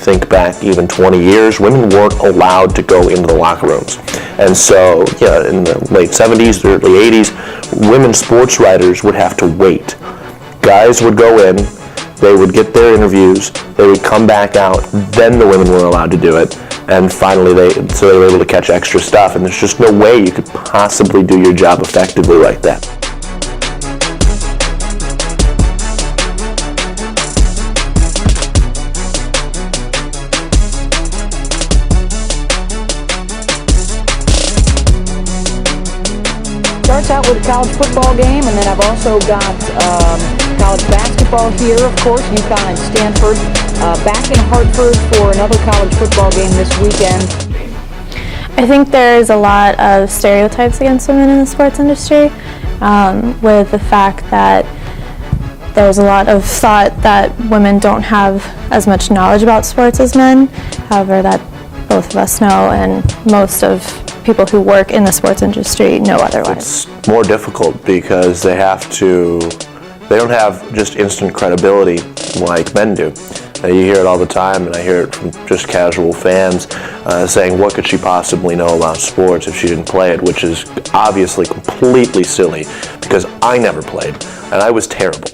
think back even 20 years, women weren't allowed to go into the locker rooms. And so, in the late 70s, the early 80s, women sports writers would have to wait. Guys would go in, they would get their interviews, they would come back out, then the women were allowed to do it. And finally, they were able to catch extra stuff. And there's just no way you could possibly do your job effectively like that. Starts out with a college football game, and then I've also got college basketball here, of course, UConn and Stanford. Back in Hartford for another college football game this weekend. I think there's a lot of stereotypes against women in the sports industry, with the fact that there's a lot of thought that women don't have as much knowledge about sports as men. However, that both of us know, and most of people who work in the sports industry know otherwise. It's more difficult because they don't have just instant credibility like men do. You hear it all the time, and I hear it from just casual fans saying, what could she possibly know about sports if she didn't play it, which is obviously completely silly because I never played, and I was terrible.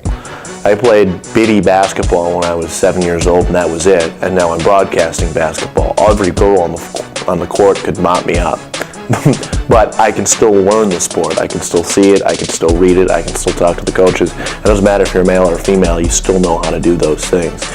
I played bitty basketball when I was 7 years old, and that was it, and now I'm broadcasting basketball. Every girl on the court could mop me up. But I can still learn the sport. I can still see it, I can still read it, I can still talk to the coaches. It doesn't matter if you're male or female, you still know how to do those things.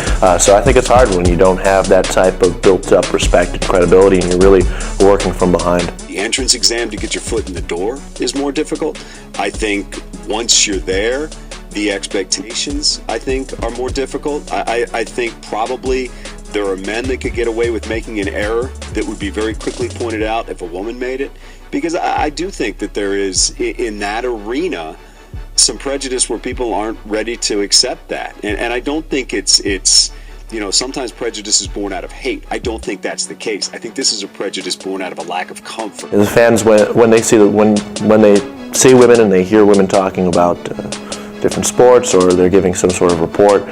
So I think it's hard when you don't have that type of built-up respect and credibility and you're really working from behind. The entrance exam to get your foot in the door is more difficult. I think once you're there, the expectations, I think, are more difficult. I think probably there are men that could get away with making an error that would be very quickly pointed out if a woman made it. Because I do think that there is, in that arena, some prejudice where people aren't ready to accept that. And I don't think it's sometimes prejudice is born out of hate. I don't think that's the case. I think this is a prejudice born out of a lack of comfort. The fans, when they see when they see women and they hear women talking about different sports or they're giving some sort of report,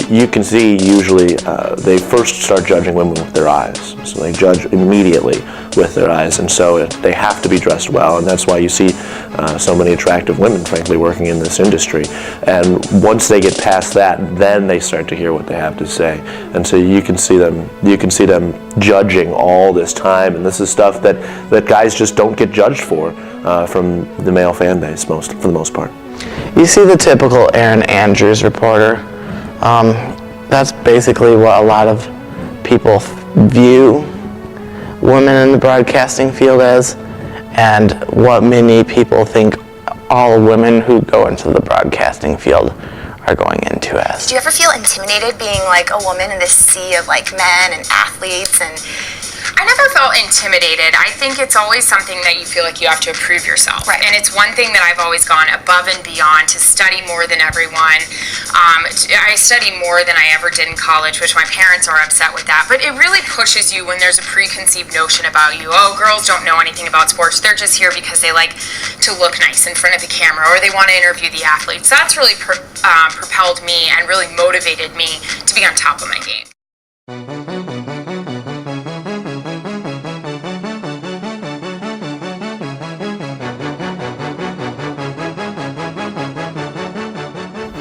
you can see usually they first start judging women with their eyes. So they judge immediately with their eyes, and so they have to be dressed well, and that's why you see so many attractive women, frankly, working in this industry. And once they get past that, then they start to hear what they have to say. And so you can see them judging all this time, and this is stuff that guys just don't get judged for from the male fan base for the most part. You see the typical Erin Andrews reporter. That's basically what a lot of people view women in the broadcasting field as, and what many people think all women who go into the broadcasting field are going into as. Do you ever feel intimidated being like a woman in this sea of like men and athletes? And I never felt intimidated. I think it's always something that you feel like you have to prove yourself. Right. And it's one thing that I've always gone above and beyond to study more than everyone. I study more than I ever did in college, which my parents are upset with that. But it really pushes you when there's a preconceived notion about you. Oh, girls don't know anything about sports. They're just here because they like to look nice in front of the camera or they want to interview the athletes. That's really propelled me and really motivated me to be on top of my game.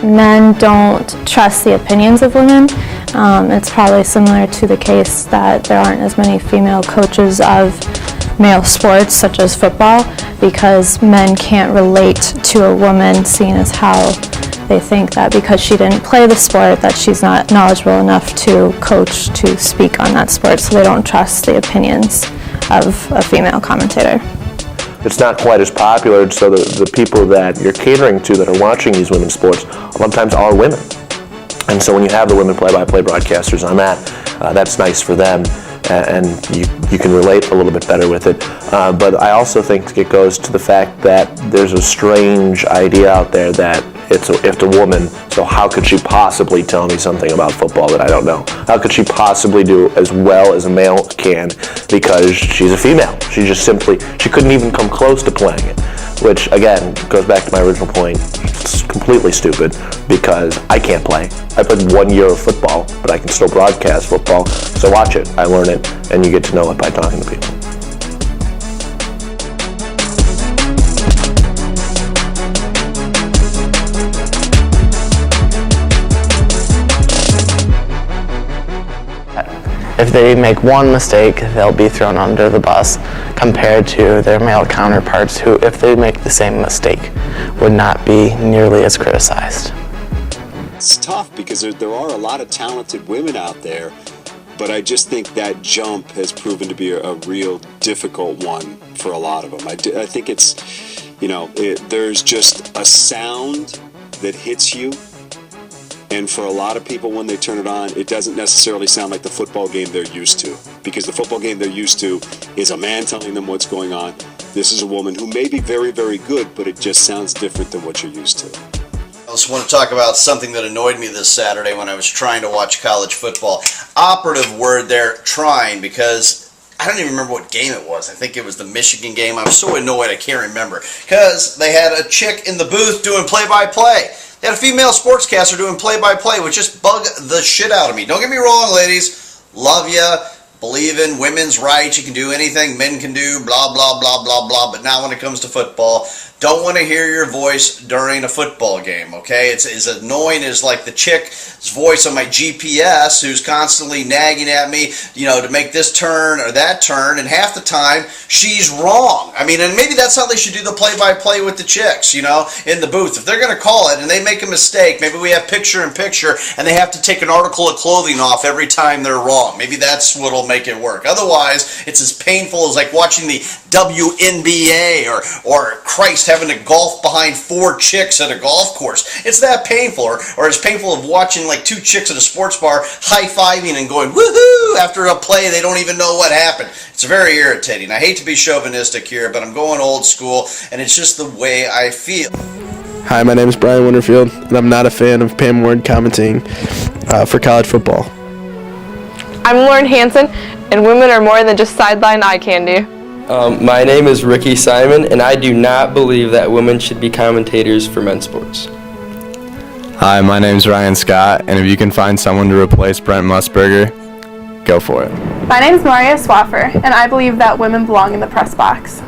Men don't trust the opinions of women. It's probably similar to the case that there aren't as many female coaches of male sports, such as football, because men can't relate to a woman, seeing as how they think that because she didn't play the sport, that she's not knowledgeable enough to coach, to speak on that sport, so they don't trust the opinions of a female commentator. It's not quite as popular, so the people that you're catering to that are watching these women's sports a lot of times are women. And so when you have the women play-by-play broadcasters on that's nice for them, and you can relate a little bit better with it. But I also think it goes to the fact that there's a strange idea out there that it's a woman, so how could she possibly tell me something about football that I don't know? How could she possibly do as well as a male can because she's a female? She couldn't even come close to playing it, which again goes back to my original point. It's completely stupid because I can't play. I played 1 year of football, but I can still broadcast football, so watch it, I learn it, and you get to know it by talking to people. If they make one mistake, they'll be thrown under the bus compared to their male counterparts who, if they make the same mistake, would not be nearly as criticized. It's tough because there are a lot of talented women out there, but I just think that jump has proven to be a real difficult one for a lot of them. I think it's, there's just a sound that hits you. And for a lot of people, when they turn it on, it doesn't necessarily sound like the football game they're used to. Because the football game they're used to is a man telling them what's going on. This is a woman who may be very, very good, but it just sounds different than what you're used to. I just want to talk about something that annoyed me this Saturday when I was trying to watch college football. Operative word there, trying, because I don't even remember what game it was. I think it was the Michigan game. I was so annoyed I can't remember. Because they had a chick in the booth doing play-by-play. They had a female sportscaster doing play-by-play, which just bugged the shit out of me. Don't get me wrong, ladies. Love ya. Believe in women's rights. You can do anything men can do, blah, blah, blah, blah, blah. But not when it comes to football. Don't want to hear your voice during a football game, okay? It's as annoying as like the chick's voice on my GPS who's constantly nagging at me, to make this turn or that turn, and half the time she's wrong. I mean, and maybe that's how they should do the play-by-play with the chicks, in the booth. If they're going to call it and they make a mistake, maybe we have picture-in-picture and they have to take an article of clothing off every time they're wrong. Maybe that's what'll make it work. Otherwise, it's as painful as like watching the WNBA or Christ, having to golf behind 4 chicks at a golf course. It's that painful. Or as painful of watching like 2 chicks at a sports bar high-fiving and going woohoo after a play they don't even know what happened. It's very irritating. I hate to be chauvinistic here, but I'm going old school, and it's just the way I feel. Hi, my name is Brian Winterfield, and I'm not a fan of Pam Ward commenting for college football. I'm Lauren Hansen, and women are more than just sideline eye candy. My name is Ricky Simon, and I do not believe that women should be commentators for men's sports. Hi, my name is Ryan Scott, and if you can find someone to replace Brent Musburger, go for it. My name is Maria Swaffer, and I believe that women belong in the press box.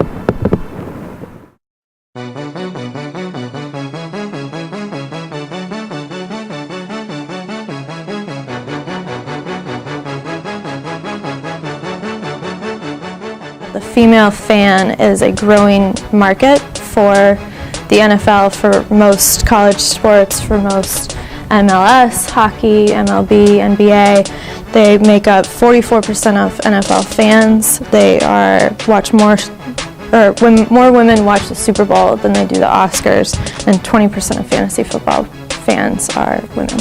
The female fan is a growing market for the NFL, for most college sports, for most MLS, hockey, MLB, NBA. They make up 44% of NFL fans. More women watch the Super Bowl than they do the Oscars, and 20% of fantasy football fans are women.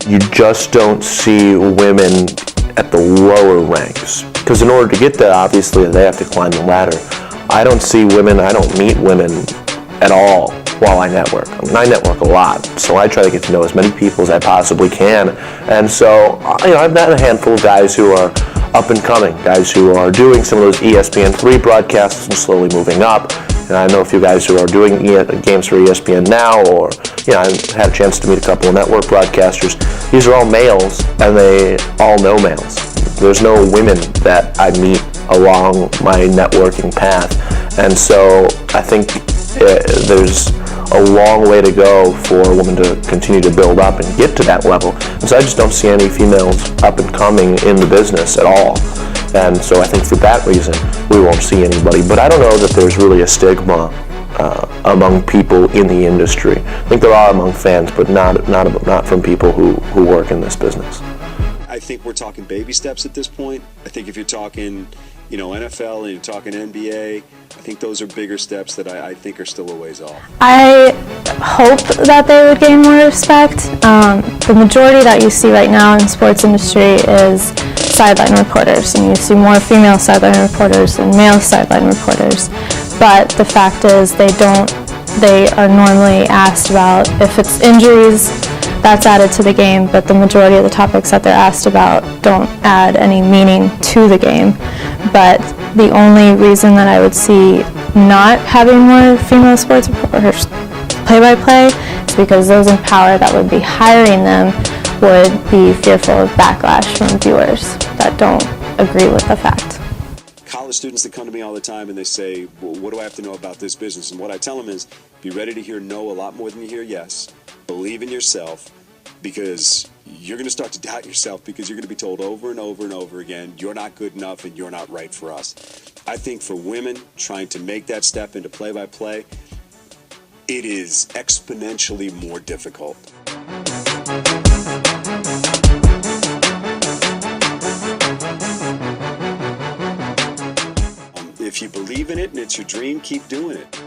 You just don't see women at the lower ranks. Because in order to get there, obviously, they have to climb the ladder. I don't see women, I don't meet women at all while I network. I mean, I network a lot, so I try to get to know as many people as I possibly can. And so, I've met a handful of guys who are up and coming, guys who are doing some of those ESPN3 broadcasts and slowly moving up. And I know a few guys who are doing games for ESPN now, or I've had a chance to meet a couple of network broadcasters. These are all males, and they all know males. There's no women that I meet along my networking path. And so I think there's a long way to go for a woman to continue to build up and get to that level. And so I just don't see any females up and coming in the business at all. And so I think for that reason, we won't see anybody. But I don't know that there's really a stigma among people in the industry. I think there are among fans, but not from people who work in this business. I think we're talking baby steps at this point. I think if you're talking, NFL and you're talking NBA, I think those are bigger steps that I think are still a ways off. I hope that they would gain more respect. The majority that you see right now in the sports industry is sideline reporters, and you see more female sideline reporters than male sideline reporters. But the fact is they don't they are normally asked about. If it's injuries, that's added to the game, but the majority of the topics that they're asked about don't add any meaning to the game. But the only reason that I would see not having more female sports reporters play-by-play is because those in power that would be hiring them would be fearful of backlash from viewers that don't agree with the fact. College students that come to me all the time and they say, well, what do I have to know about this business? And what I tell them is, be ready to hear no a lot more than you hear yes. Believe in yourself, because you're going to start to doubt yourself, because you're going to be told over and over and over again, you're not good enough and you're not right for us. I think for women trying to make that step into play-by-play, it is exponentially more difficult. If you believe in it and it's your dream, keep doing it.